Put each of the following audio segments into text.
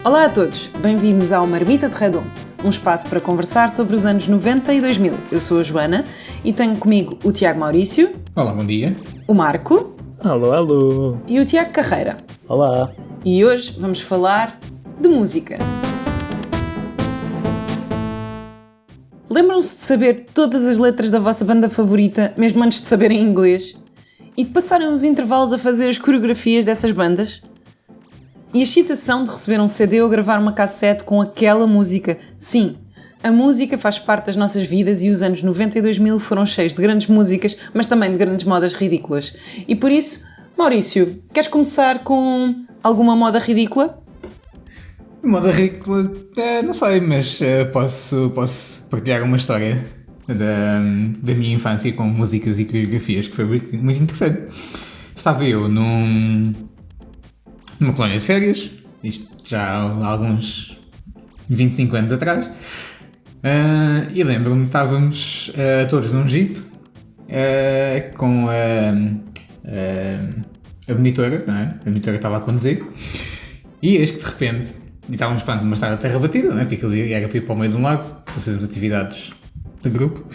Olá a todos, bem-vindos ao Marmita de Redondo, um espaço para conversar sobre os anos 90 e 2000. Eu sou a Joana e tenho comigo o Tiago Maurício. Olá, bom dia. O Marco. Alô, alô. E o Tiago Carreira. Olá. E hoje vamos falar de música. Lembram-se de saber todas as letras da vossa banda favorita, mesmo antes de saberem inglês? E de passarem os intervalos a fazer as coreografias dessas bandas? E a excitação de receber um CD ou gravar uma cassete com aquela música? Sim, a música faz parte das nossas vidas e os anos 90 e 2000 foram cheios de grandes músicas, mas também de grandes modas ridículas. E por isso, Maurício, queres começar com alguma moda ridícula? Moda ridícula, não sei, mas posso partilhar uma história da minha infância com músicas e coreografias que foi muito, muito interessante. Estava eu numa colónia de férias, isto já há alguns 25 anos atrás, e lembro-me que estávamos todos num jeep com a monitora, não é? A monitora estava a conduzir, e eis que de repente, e estávamos pronto, numa estrada de terra batida, não é? Porque aquilo era para ir para o meio de um lago, para fazermos atividades de grupo,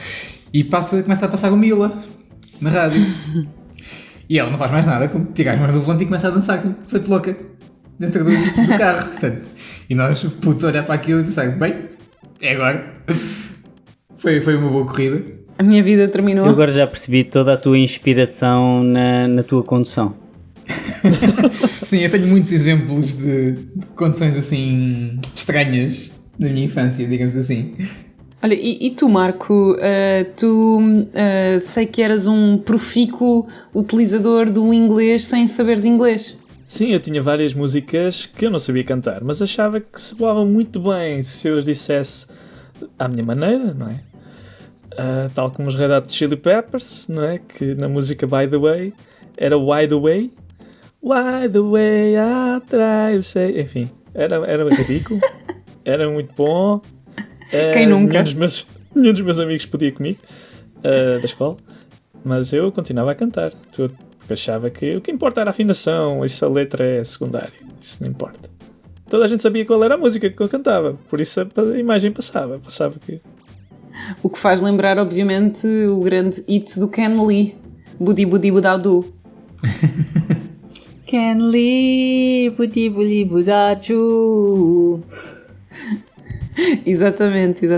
e começa a passar o Miula na rádio. E ela não faz mais nada, como tirar as mãos do volante e começa a dançar, tipo, feito louca, dentro do carro. Portanto, e nós, putos, olhar para aquilo e pensar, bem, é agora. Foi uma boa corrida. A minha vida terminou. Eu agora já percebi toda a tua inspiração na tua condução. Sim, eu tenho muitos exemplos de condições assim estranhas da minha infância, digamos assim. Olha, e tu, Marco, sei que eras um profícuo utilizador do inglês sem saberes inglês. Sim, eu tinha várias músicas que eu não sabia cantar, mas achava que soavam muito bem se eu as dissesse à minha maneira, não é? Tal como os Red Hot Chili Peppers, não é? Que na música By The Way era Why The Way. Why The Way I Try, sei. Enfim, era ridículo, era muito bom. Quem nunca? Nenhum dos meus amigos podia comigo da escola, mas eu continuava a cantar, porque achava que o que importa era a afinação, isso a letra é secundária, isso não importa. Toda a gente sabia qual era a música que eu cantava, por isso a imagem passava que... O que faz lembrar, obviamente, o grande hit do Ken Lee, Budi Budi Budadu. Ken Lee, Budi Budi Budaju. Exatamente.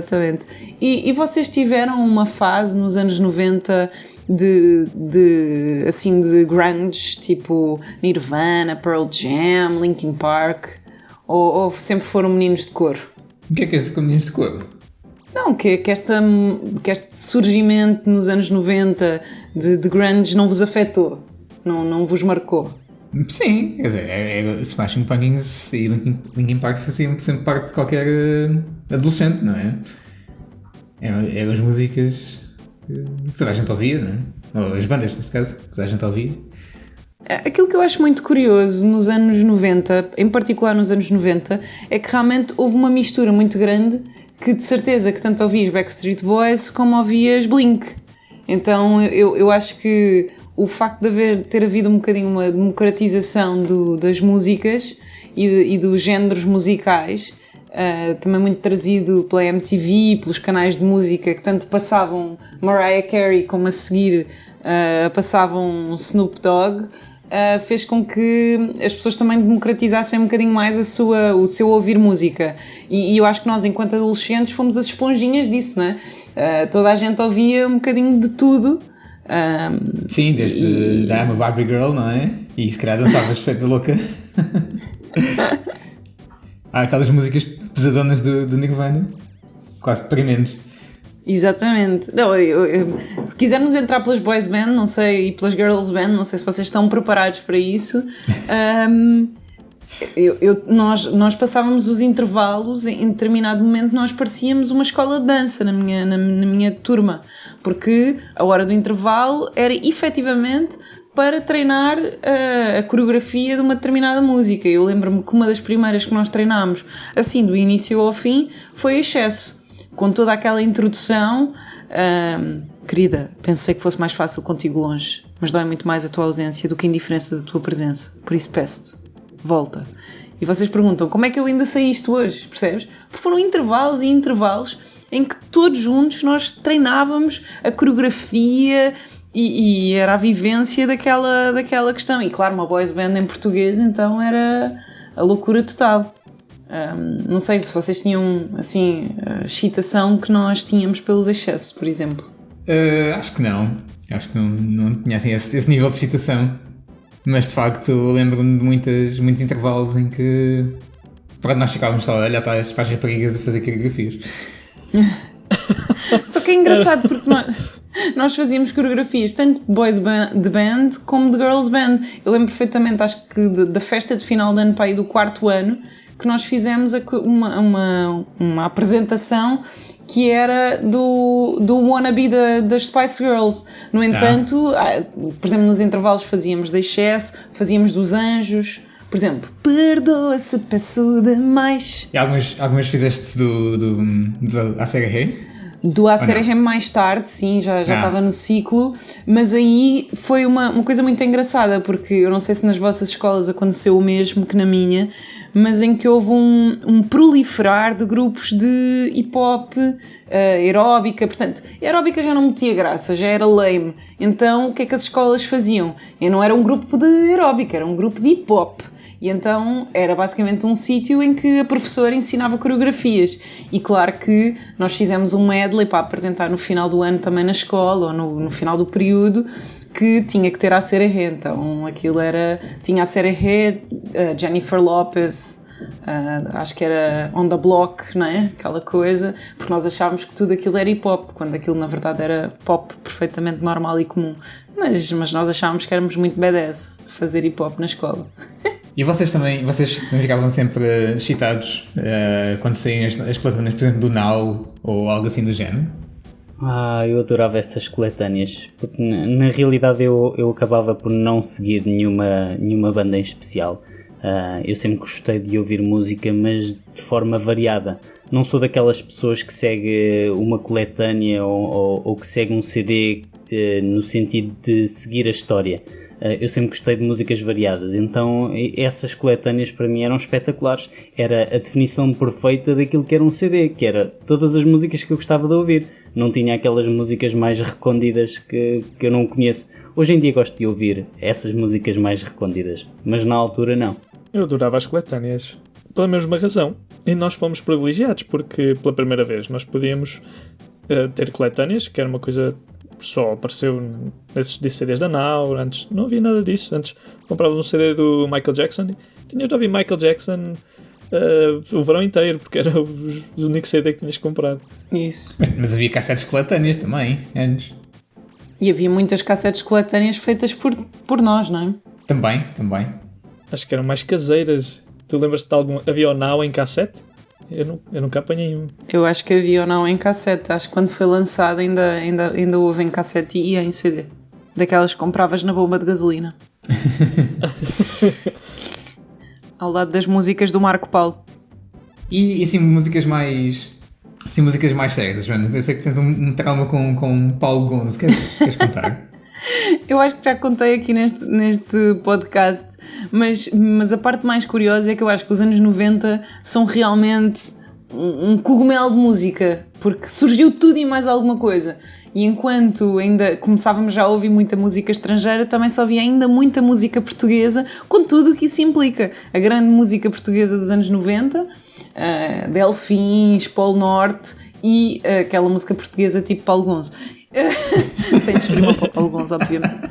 E vocês tiveram uma fase nos anos 90 de grunge, tipo Nirvana, Pearl Jam, Linkin Park, ou sempre foram meninos de coro? O que é isso com meninos de coro? Não, que este surgimento nos anos 90 de grunge não vos afetou, não vos marcou? Sim, quer dizer, Smashing Pumpkins e Linkin Park faziam sempre parte de qualquer adolescente, não é? Eram as músicas que toda a gente ouvia, não é? Ou as bandas, neste caso, que toda a gente ouvia. Aquilo que eu acho muito curioso nos anos 90, em particular nos anos 90, é que realmente houve uma mistura muito grande que de certeza que tanto ouvias Backstreet Boys como ouvias Blink. Então eu acho que o facto de ter havido um bocadinho uma democratização das músicas e dos géneros musicais, também muito trazido pela MTV, pelos canais de música que tanto passavam Mariah Carey como a seguir passavam Snoop Dogg, fez com que as pessoas também democratizassem um bocadinho mais o seu ouvir música. E eu acho que nós, enquanto adolescentes, fomos as esponjinhas disso, não é? Toda a gente ouvia um bocadinho de tudo. Sim, desde I'm a Barbie Girl, não é? E se calhar dançavas feita louca. Há aquelas músicas pesadonas do Nirvana, quase deprimentes. Exatamente. Não, se quisermos entrar pelas boys band, não sei, e pelas girls band, não sei se vocês estão preparados para isso. Nós passávamos os intervalos, em determinado momento nós parecíamos uma escola de dança na minha turma, porque a hora do intervalo era efetivamente para treinar a coreografia de uma determinada música. Eu lembro-me que uma das primeiras que nós treinámos, assim, do início ao fim, foi Excesso, com toda aquela introdução. Querida, pensei que fosse mais fácil contigo longe. mas dói muito mais a tua ausência do que a indiferença da tua presença. Por isso peço-te, volta. E vocês perguntam, como é que eu ainda sei isto hoje, percebes? Porque foram intervalos e intervalos em que todos juntos nós treinávamos a coreografia e era a vivência daquela questão. E claro, uma boys band em português, então era a loucura total. Não sei se vocês tinham, assim, a excitação que nós tínhamos pelos excessos, por exemplo. Acho que não. Acho que não tinha assim, esse nível de excitação. Mas de facto lembro-me de muitos intervalos em que nós ficávamos só a olhar para as raparigas a fazer coreografias. Só que é engraçado porque nós fazíamos coreografias tanto de boys de band como de girls band. Eu lembro perfeitamente, acho que da festa de final de ano para aí do 4º ano, que nós fizemos uma apresentação que era do wannabe das Spice Girls. No entanto, por exemplo, nos intervalos fazíamos de excesso, fazíamos dos anjos, por exemplo, perdoa-se, peço demais. E algumas fizeste do Acera Rei? Do ACRM mais tarde, sim, já estava no ciclo, mas aí foi uma coisa muito engraçada, porque eu não sei se nas vossas escolas aconteceu o mesmo que na minha, mas em que houve um proliferar de grupos de hip-hop, aeróbica, portanto, aeróbica já não metia graça, já era lame, então o que é que as escolas faziam? Não era um grupo de aeróbica, era um grupo de hip-hop. E então era basicamente um sítio em que a professora ensinava coreografias. E claro que nós fizemos um medley para apresentar no final do ano também na escola, ou no final do período, que tinha que ter a Sarah He. Então aquilo tinha a Sarah He, Jennifer Lopez, acho que era On The Block, não é? Aquela coisa, porque nós achávamos que tudo aquilo era hip-hop, quando aquilo na verdade era pop perfeitamente normal e comum. Mas nós achávamos que éramos muito badass fazer hip-hop na escola. E vocês também ficavam sempre excitados quando saíam as coletâneas, por exemplo, do Now ou algo assim do género? Eu adorava essas coletâneas, porque na realidade eu acabava por não seguir nenhuma banda em especial. Eu sempre gostei de ouvir música, mas de forma variada. Não sou daquelas pessoas que segue uma coletânea ou que segue um CD no sentido de seguir a história. Eu sempre gostei de músicas variadas, então essas coletâneas para mim eram espetaculares. Era a definição perfeita daquilo que era um CD, que era todas as músicas que eu gostava de ouvir. Não tinha aquelas músicas mais recônditas que eu não conheço. Hoje em dia gosto de ouvir essas músicas mais recônditas, mas na altura não. Eu adorava as coletâneas, pela mesma razão. E nós fomos privilegiados, porque pela primeira vez nós podíamos ter coletâneas, que era uma coisa só apareceu nesses CDs da Now. Antes não havia nada disso. Antes compravas um CD do Michael Jackson e tinhas de ouvir Michael Jackson o verão inteiro, porque era o único CD que tinhas comprado. Isso. Mas havia cassetes coletâneas também, antes. E havia muitas cassetes coletâneas feitas por nós, não é? Também. Acho que eram mais caseiras. Tu lembras-te de algum? Havia o Now em cassete? Eu nunca apanhei um. Eu acho que havia ou não em cassete. Acho que quando foi lançado ainda houve em cassete e em CD. Daquelas que compravas na bomba de gasolina. Ao lado das músicas do Marco Paulo. E assim, músicas mais sérias, Joana. Eu sei que tens um trauma com Paulo Gonzo. Queres contar? Eu acho que já contei aqui neste podcast, mas a parte mais curiosa é que eu acho que os anos 90 são realmente um cogumelo de música, porque surgiu tudo e mais alguma coisa. E enquanto ainda começávamos já a ouvir muita música estrangeira, também só havia ainda muita música portuguesa, com tudo o que isso implica. A grande música portuguesa dos anos 90, Delfins, Polo Norte e aquela música portuguesa tipo Paulo Gonzo. Sem desprima para o Paulo Gonzo, obviamente.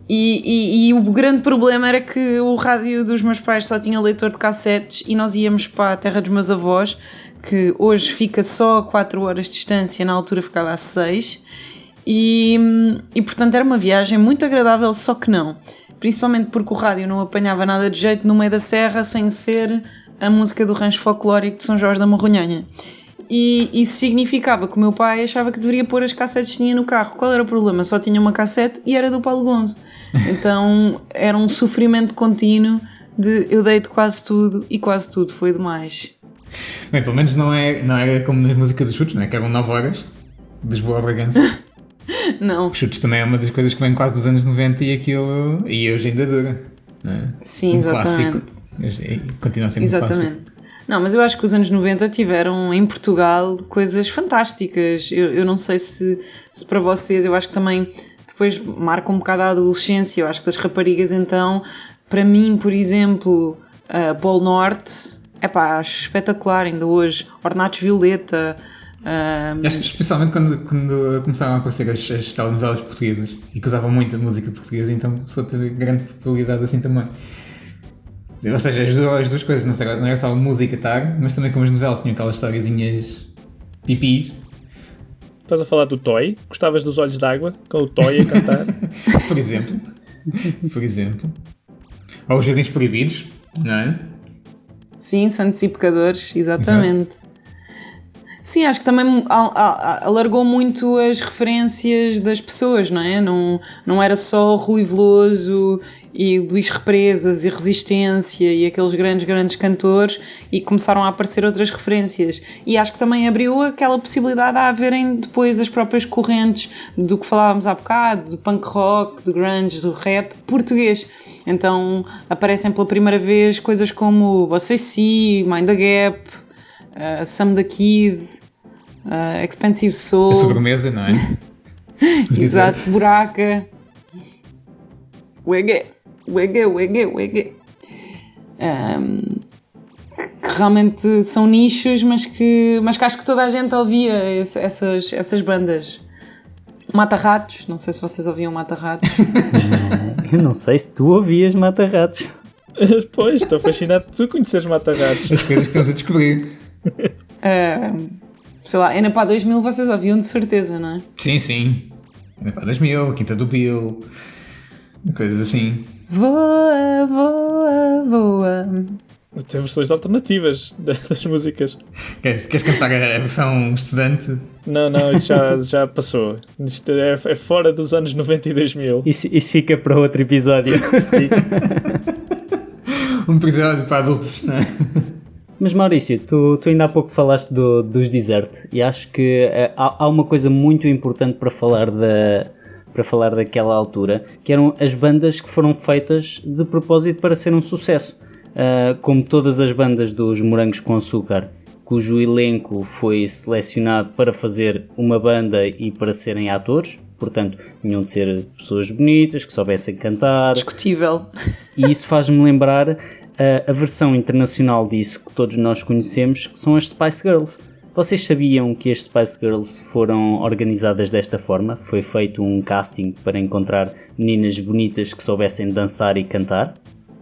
E o grande problema era que o rádio dos meus pais só tinha leitor de cassetes e nós íamos para a terra dos meus avós, que hoje fica só a 4 horas de distância, na altura ficava a 6, e portanto era uma viagem muito agradável, só que não, principalmente porque o rádio não apanhava nada de jeito no meio da serra sem ser a música do rancho folclórico de São Jorge da Morronhanha. E isso significava que o meu pai achava que deveria pôr as cassetes que tinha no carro. Qual era o problema? Só tinha uma cassete e era do Paulo Gonzo. Então era um sofrimento contínuo de eu dei de quase tudo e quase tudo foi demais. Bem, pelo menos não era como na música dos chutes, não é? Que eram 9 horas de Lisboa a Bragança. Não. Chutes também é uma das coisas que vem quase dos anos 90 e aquilo. E hoje ainda dura. Não é? Sim, exatamente. Clássico. E continua a ser muito clássico. Exatamente. Não, mas eu acho que os anos 90 tiveram em Portugal coisas fantásticas. Eu não sei se para vocês, eu acho que também depois marca um bocado a adolescência. Eu acho que das raparigas, então, para mim, por exemplo, Polo Norte, acho espetacular ainda hoje. Ornatos Violeta. Acho que especialmente quando começaram a aparecer as telenovelas portuguesas e que usavam muita música portuguesa, então começou a ter grande popularidade assim também. Ou seja, as duas coisas, não era só a música mas também como as novelas tinham aquelas historiazinhas pipis. Estás a falar do Toy? Gostavas dos Olhos d'Água? Com o Toy a cantar? Por exemplo. Ou os Jardins Proibidos, não é? Sim, Santos e Pecadores, exatamente. Exato. Sim, acho que também alargou muito as referências das pessoas, não é? Não era só Rui Veloso e Luís Represas e Resistência e aqueles grandes cantores, e começaram a aparecer outras referências. E acho que também abriu aquela possibilidade de haverem depois as próprias correntes do que falávamos há bocado, do punk rock, do grunge, do rap português. Então aparecem pela primeira vez coisas como Você Si, Mind the Gap, Sam the Kid, Expensive Soul. A sobremesa, não é? Exato, Buraca. Uegue. Que realmente são nichos, mas que acho que toda a gente ouvia essas bandas. Mata-Ratos, não sei se vocês ouviam Mata-Ratos. Eu não sei se tu ouvias Mata-Ratos. Pois, estou fascinado por conheceres Mata-Ratos. As coisas que estamos a descobrir. Sei lá, Enapá 2000 vocês ouviam de certeza, não é? Sim. Enapá 2000, Quinta do Bill, coisas assim. Voa. Tem versões alternativas das músicas. Queres cantar a versão estudante? Não, isso já passou. Isto é fora dos anos 90 e 2000. Isso fica para outro episódio. Um episódio para adultos, não é? Mas Maurício, tu ainda há pouco falaste dos Desert, e acho que há uma coisa muito importante para falar daquela altura, que eram as bandas que foram feitas de propósito para ser um sucesso. Como todas as bandas dos Morangos com Açúcar, cujo elenco foi selecionado para fazer uma banda e para serem atores, portanto, tinham de ser pessoas bonitas, que soubessem cantar. Discutível. E isso faz-me lembrar a versão internacional disso que todos nós conhecemos, que são as Spice Girls. Vocês sabiam que as Spice Girls foram organizadas desta forma? Foi feito um casting para encontrar meninas bonitas que soubessem dançar e cantar?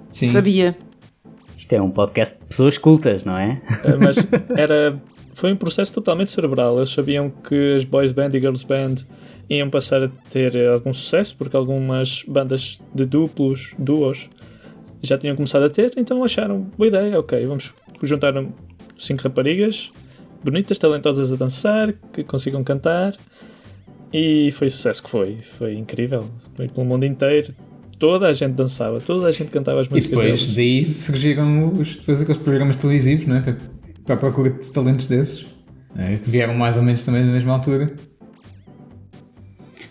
Sim. Sabia. Isto é um podcast de pessoas cultas, não é? Mas foi um processo totalmente cerebral. Eles sabiam que as boys band e girls band iam passar a ter algum sucesso, porque algumas bandas de duos, já tinham começado a ter, então acharam boa ideia, ok, vamos juntar 5 raparigas bonitas, talentosas a dançar, que consigam cantar, e foi o sucesso que foi incrível, foi pelo mundo inteiro, toda a gente dançava, toda a gente cantava as músicas deles. E depois daí surgiram depois aqueles programas televisivos, não é? Para a procura de talentos desses, que vieram mais ou menos também na mesma altura.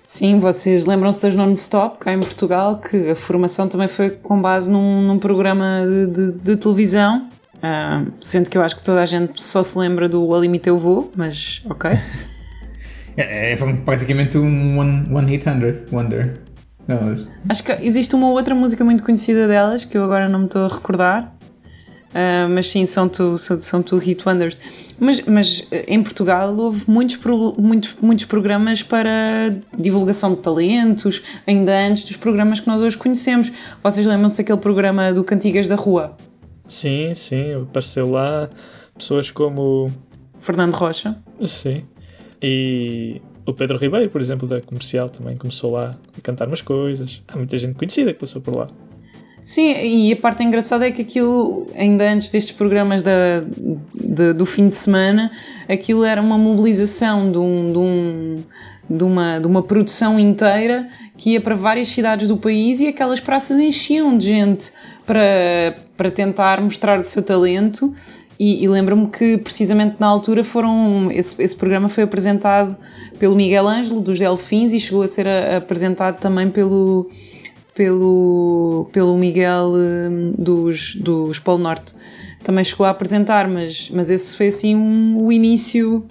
Sim, vocês lembram-se das Non-Stop, cá em Portugal, que a formação também foi com base num programa de televisão, sendo que eu acho que toda a gente só se lembra do O Limite Eu Vou, mas ok. Foi praticamente um one hit wonder. Acho que existe uma outra música muito conhecida delas, que eu agora não me estou a recordar, mas sim, são two hit wonders. Mas em Portugal houve muitos programas para divulgação de talentos, ainda antes dos programas que nós hoje conhecemos. Vocês lembram-se daquele programa do Cantigas da Rua? Sim, apareceu lá pessoas como Fernando Rocha. Sim, e o Pedro Ribeiro, por exemplo, da Comercial, também começou lá a cantar umas coisas. Há muita gente conhecida que passou por lá. Sim, e a parte engraçada é que aquilo, ainda antes destes programas do fim de semana, aquilo era uma mobilização de uma produção inteira que ia para várias cidades do país, e aquelas praças enchiam de gente para tentar mostrar o seu talento, E lembro-me que precisamente na altura esse programa foi apresentado pelo Miguel Ângelo dos Delfins e chegou a ser apresentado também pelo Miguel dos Polo Norte. Também chegou a apresentar, mas esse foi assim o início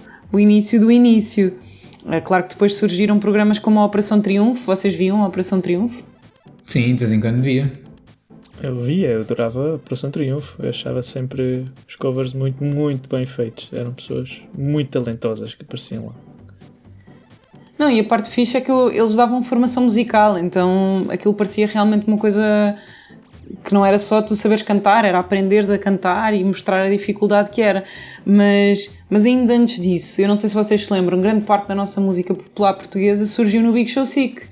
do início. É claro que depois surgiram programas como a Operação Triunfo. Vocês viam a Operação Triunfo? Sim, de vez em quando via. Eu adorava a Operação Triunfo. Eu achava sempre os covers muito, muito bem feitos. Eram pessoas muito talentosas que apareciam lá. Não, e a parte fixe é que eles davam formação musical, então aquilo parecia realmente uma coisa que não era só tu saberes cantar, era aprenderes a cantar e mostrar a dificuldade que era. Mas ainda antes disso, eu não sei se vocês se lembram, grande parte da nossa música popular portuguesa surgiu no Big Show Sick.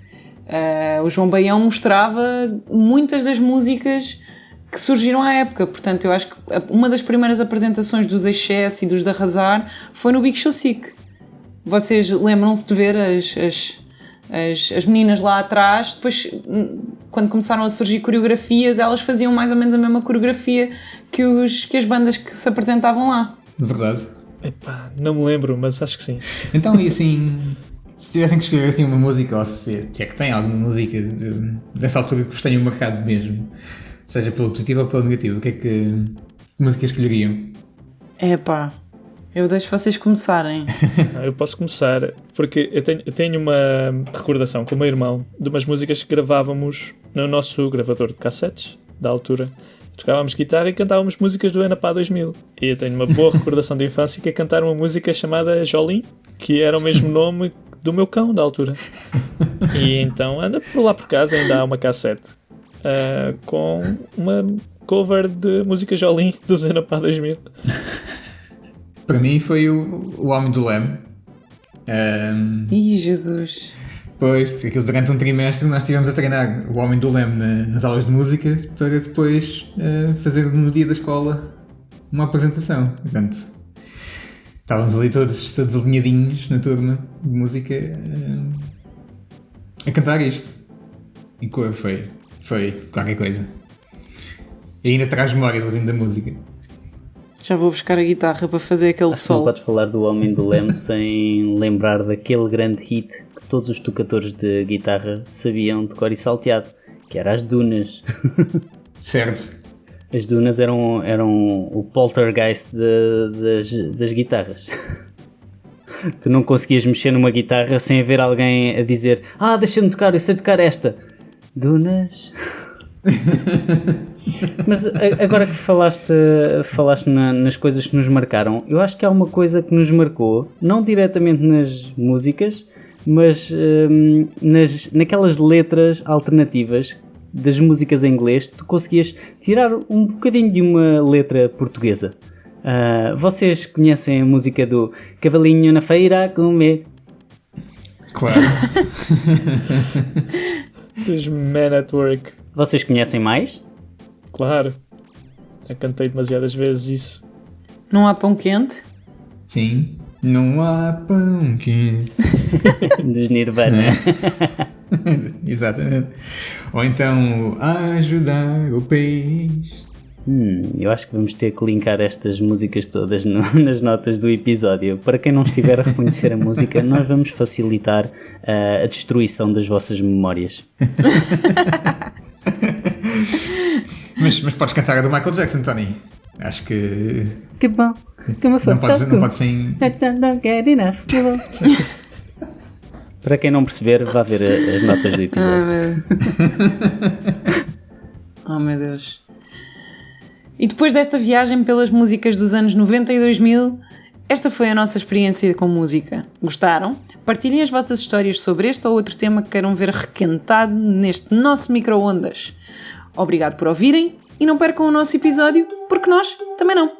O João Baião mostrava muitas das músicas que surgiram à época, portanto eu acho que uma das primeiras apresentações dos Excesso e dos de Arrasar foi no Big Show Sick. Vocês lembram-se de ver as meninas lá atrás, depois quando começaram a surgir coreografias, elas faziam mais ou menos a mesma coreografia que as bandas que se apresentavam lá. Verdade. Epá, não me lembro, mas acho que sim. Então, e assim, se tivessem que escrever assim uma música, ou se é que tem alguma música dessa altura que vos tenham marcado mesmo, seja pela positiva ou pela negativa, o que música escolheriam? Epá, eu deixo vocês começarem. Eu posso começar, porque eu tenho uma recordação com o meu irmão de umas músicas que gravávamos no nosso gravador de cassetes, da altura. Tocávamos guitarra e cantávamos músicas do Enapá 2000. E eu tenho uma boa recordação de infância que é cantar uma música chamada Jolim, que era o mesmo nome do meu cão da altura. E então anda por lá por casa, ainda há uma cassete com uma cover de música Jolim do Enapá 2000. Para mim foi o Homem do Leme. Ih, Jesus! Pois, porque aquilo durante um trimestre nós estivemos a treinar o Homem do Leme nas aulas de música para depois fazer no dia da escola uma apresentação. Portanto, estávamos ali todos alinhadinhos na turma de música a cantar isto. E foi qualquer coisa. E ainda traz memórias ouvindo da música. Já vou buscar a guitarra para fazer aquele Acho que não solo. podes falar do Homem do Leme sem lembrar daquele grande hit que todos os tocadores de guitarra sabiam de cor e salteado, que era As Dunas. Certo. As Dunas eram o poltergeist das guitarras. Tu não conseguias mexer numa guitarra sem haver alguém a dizer: deixa-me tocar, eu sei tocar esta. Dunas... Mas agora que falaste nas coisas que nos marcaram, eu acho que há uma coisa que nos marcou, não diretamente nas músicas, mas naquelas letras alternativas das músicas em inglês. Tu conseguias tirar um bocadinho de uma letra portuguesa. Vocês conhecem a música do Cavalinho na feira a comer? Claro. Dos Men at Work. Vocês conhecem mais? Claro. Já cantei demasiadas vezes isso. Não há pão quente? Sim. Não há pão quente. Dos Nirvana. Exatamente. Ou então, ajudar o país. Eu acho que vamos ter que linkar estas músicas todas nas notas do episódio. Para quem não estiver a reconhecer a música, nós vamos facilitar a destruição das vossas memórias. Mas podes cantar a do Michael Jackson, Tony. Acho que... Que bom, que me foi não podes sem... Don't get enough, que bom. Para quem não perceber, vá ver as notas do episódio. Oh meu Deus. E depois desta viagem pelas músicas dos anos 90 e 2000, esta foi a nossa experiência com música. Gostaram? Partilhem as vossas histórias sobre este ou outro tema que queiram ver requentado neste nosso micro-ondas. Obrigado por ouvirem e não percam o nosso episódio, porque nós também não.